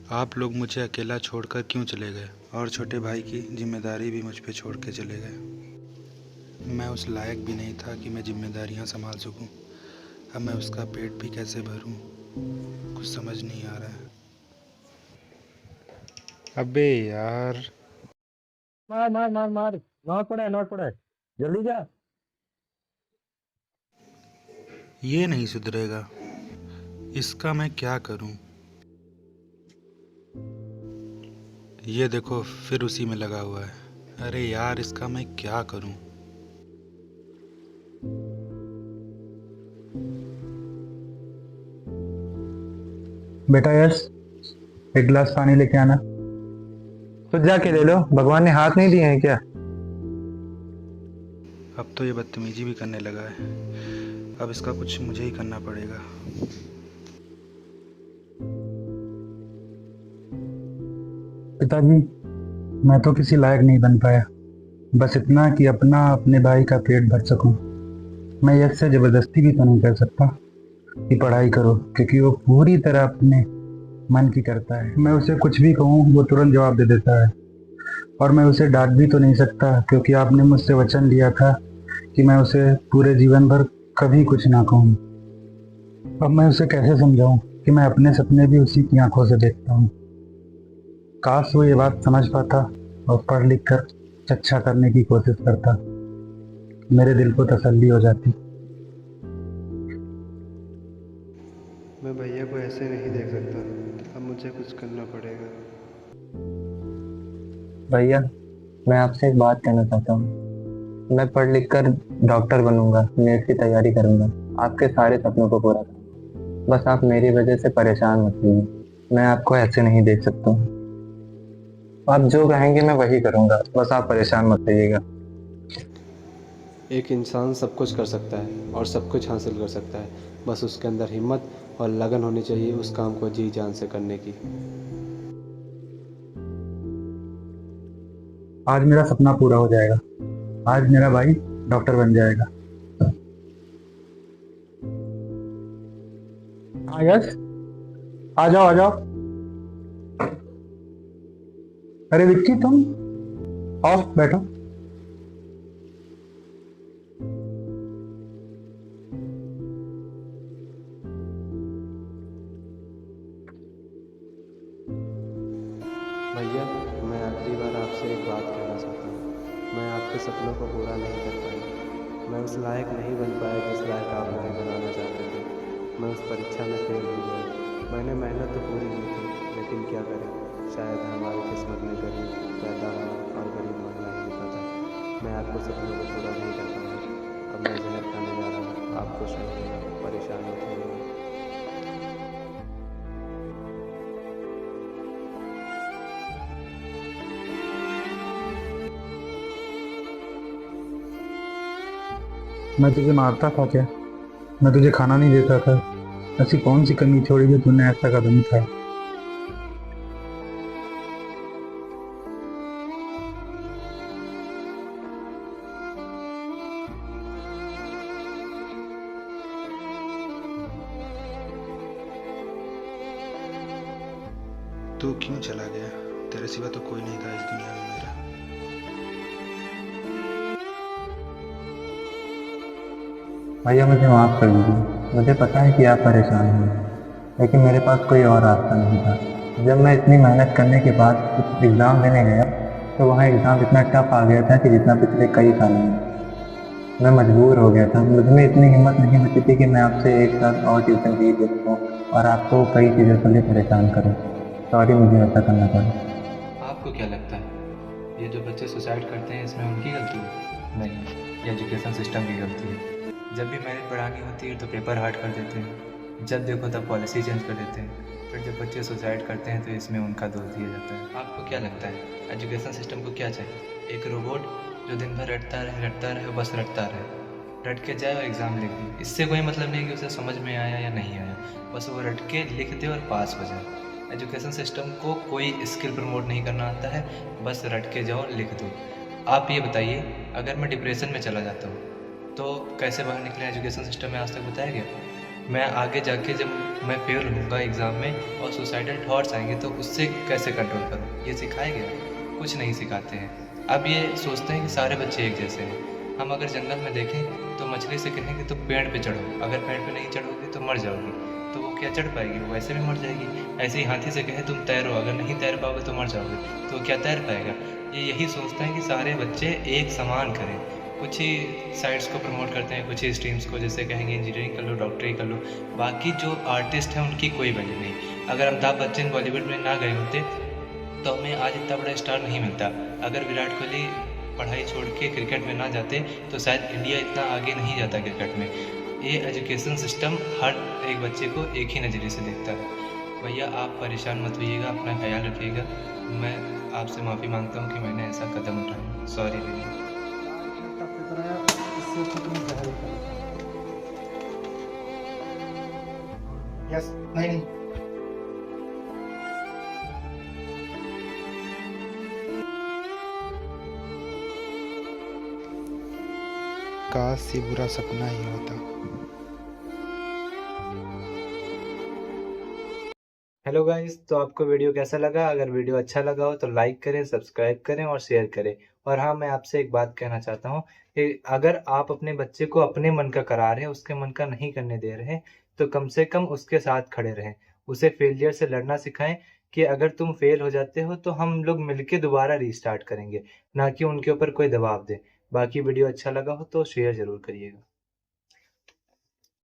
आप लोग मुझे अकेला छोड़कर क्यों चले गए और छोटे भाई की जिम्मेदारी भी मुझ पे छोड़ के चले गए। मैं उस लायक भी नहीं था कि मैं जिम्मेदारियां संभाल सकूं। अब मैं उसका पेट भी कैसे भरूं, कुछ समझ नहीं आ रहा है। अबे यार। मार मार मार मार। नॉट पड़ा है, नॉट पड़ा है। जल्दी जा। ये नहीं सुधरेगा, इसका मैं क्या करूं। ये देखो फिर उसी में लगा हुआ है। अरे यार, इसका मैं क्या करूं। बेटा यश, एक गिलास पानी लेके आना। तो जाके ले लो, भगवान ने हाथ नहीं दिए हैं क्या? अब तो ये बदतमीजी भी करने लगा है। अब इसका कुछ मुझे ही करना पड़ेगा। पिताजी, मैं तो किसी लायक नहीं बन पाया। बस इतना कि अपने भाई का पेट भर सकूं। मैं यश से जबरदस्ती भी तो नहीं कर सकता कि पढ़ाई करो, क्योंकि वो पूरी तरह अपने मन की करता है। मैं उसे कुछ भी कहूँ वो तुरंत जवाब दे देता है। और मैं उसे डांट भी तो नहीं सकता, क्योंकि आपने मुझसे वचन लिया था कि मैं उसे पूरे जीवन भर कभी कुछ ना कहूँ। अब मैं उसे कैसे समझाऊं कि मैं अपने सपने भी उसी की आंखों से देखता हूँ। काश वो ये बात समझ पाता और पढ़ लिख कर अच्छा करने की कोशिश करता, मेरे दिल को तसल्ली हो जाती। मैं भैया को ऐसे नहीं देख सकता। अब मुझे कुछ करना पड़ेगा। भैया, मैं आपसे एक बात कहना चाहता हूँ। मैं पढ़ लिख कर डॉक्टर बनूंगा, नेट की तैयारी करूंगा, आपके सारे सपनों को पूरा करूंगा। बस आप मेरी वजह से परेशान मत होइए। मैं आपको ऐसे नहीं देख सकता हूँ। आप जो कहेंगे मैं वही करूंगा, बस आप परेशान मत होइएगा। एक इंसान सब कुछ कर सकता है और सब कुछ हासिल कर सकता है। बस उसके अंदर हिम्मत और लगन होनी चाहिए उस काम को जी जान से करने की। आज मेरा सपना पूरा हो जाएगा। आज मेरा भाई डॉक्टर बन जाएगा। हाँ यश, आ जाओ आ जाओ। अरे विक्की, तुम आओ बैठो। भैया, मैं आखिरी बार आपसे एक बात कहना चाहता हूँ। मैं आपके सपनों को पूरा नहीं कर पाया। मैं उस लायक नहीं बन पाया जिस लायक आप मुझे बनाना चाहते थे। मैं उस परीक्षा में फेल हो गया। मैंने मेहनत तो पूरी की थी, लेकिन क्या करें, शायद हमारी किस्मत में गरीब पैदा होना और गरीब मरना ही लिखा था। मैं आपको सपनों को पूरा नहीं कर पाया। अब मैं जहर खाने जा रहा हूँ। आप खुश रहिएगा, परेशान मत होइएगा। मैं तुझे मारता था क्या? मैं तुझे खाना नहीं देता था? ऐसी कौन सी कमी छोड़ी जो तूने ऐसा कदम उठाया? तू क्यों चला गया? तेरे सिवा तो कोई नहीं था इस दुनिया में मेरा। भैया, मुझे माफ़ कर दीजिए। मुझे पता है कि आप परेशान हैं, लेकिन मेरे पास कोई और रास्ता नहीं था। जब मैं इतनी मेहनत करने के बाद कुछ एग्ज़ाम देने गया, तो वहाँ एग्ज़ाम इतना टफ आ गया था कि जितना पिछले कई सालों में। मैं मजबूर हो गया था। मुझ में इतनी हिम्मत नहीं बची थी कि मैं आपसे एक साल और ट्यूशन फीस दे सकूँ और आपको कई चीज़ों के लिए परेशान करूँ। सॉरी, मुझे ऐसा करना पड़ा। आपको क्या लगता है ये जो बच्चे सुसाइड करते हैं इसमें उनकी गलती है? नहीं, ये एजुकेशन सिस्टम की गलती है। जब भी मेरिट बढ़ानी होती है तो पेपर हार्ड कर देते हैं, जब देखो तब पॉलिसी चेंज कर देते हैं। फिर जब बच्चे सुसाइड करते हैं तो इसमें उनका दोष दिया जाता है। आपको क्या लगता है एजुकेशन सिस्टम को क्या चाहिए? एक रोबोट जो दिन भर रटता रहे, बस रटता रहे, रट के जाए और एग्ज़ाम लिख दे। इससे कोई मतलब नहीं कि उसे समझ में आया या नहीं आया, बस वो रट के लिख दे और पास हो जाए। एजुकेशन सिस्टम को कोई स्किल प्रमोट नहीं करना आता है, बस रट के जाओ लिख दो। आप ये बताइए, अगर मैं डिप्रेशन में चला जाता हूँ तो कैसे बाहर निकलें? एजुकेशन सिस्टम में आज तक बताया गया? मैं आगे जाके जब मैं फेल होऊंगा एग्ज़ाम में और सुसाइडल थॉट्स आएंगे तो उससे कैसे कंट्रोल करूँ, ये सिखाया गया? कुछ नहीं सिखाते हैं। अब ये सोचते हैं कि सारे बच्चे एक जैसे हैं। हम अगर जंगल में देखें तो मछली से कहेंगे तो पेड़ पे चढ़ो, अगर पेड़ पे नहीं चढ़ोगे तो मर जाओगी, तो वो क्या चढ़ पाएगी? वो वैसे भी मर जाएगी। ऐसे ही हाथी से कहे तुम तैरो, अगर नहीं तैर पाओगे तो मर जाओगे, तो वो क्या तैर पाएगा? ये यही सोचते हैं कि सारे बच्चे एक समान करें। कुछ ही साइड्स को प्रमोट करते हैं, कुछ ही स्ट्रीम्स को, जैसे कहेंगे इंजीनियरिंग कर लो, डॉक्टरी कर लो। बाकी जो आर्टिस्ट हैं उनकी कोई वैल्यू नहीं। अगर अमिताभ बच्चन बॉलीवुड में ना गए होते तो हमें आज इतना बड़ा स्टार नहीं मिलता। अगर विराट कोहली पढ़ाई छोड़ के क्रिकेट में ना जाते तो शायद इंडिया इतना आगे नहीं जाता क्रिकेट में। ये एजुकेशन सिस्टम हर एक बच्चे को एक ही नज़रिए से देखता है। भैया आप परेशान मत होइएगा, अपना ख्याल रखिएगा। मैं आपसे माफ़ी मांगता हूँ कि मैंने ऐसा कदम उठाया। सॉरी भैया। यस, नहीं। काश ये बुरा सपना ही होता। हेलो गाइस, तो आपको वीडियो कैसा लगा? अगर वीडियो अच्छा लगा हो तो लाइक करें, सब्सक्राइब करें और शेयर करें। और हाँ, मैं आपसे एक बात कहना चाहता हूँ कि अगर आप अपने बच्चे को अपने मन का करा रहे हैं, उसके मन का नहीं करने दे रहे, तो कम से कम उसके साथ खड़े रहें। उसे फेलियर से लड़ना सिखाएं कि अगर तुम फेल हो जाते हो तो हम लोग मिलके दोबारा रीस्टार्ट करेंगे, ना कि उनके ऊपर कोई दबाव दें। बाकी वीडियो अच्छा लगा हो तो शेयर ज़रूर करिएगा।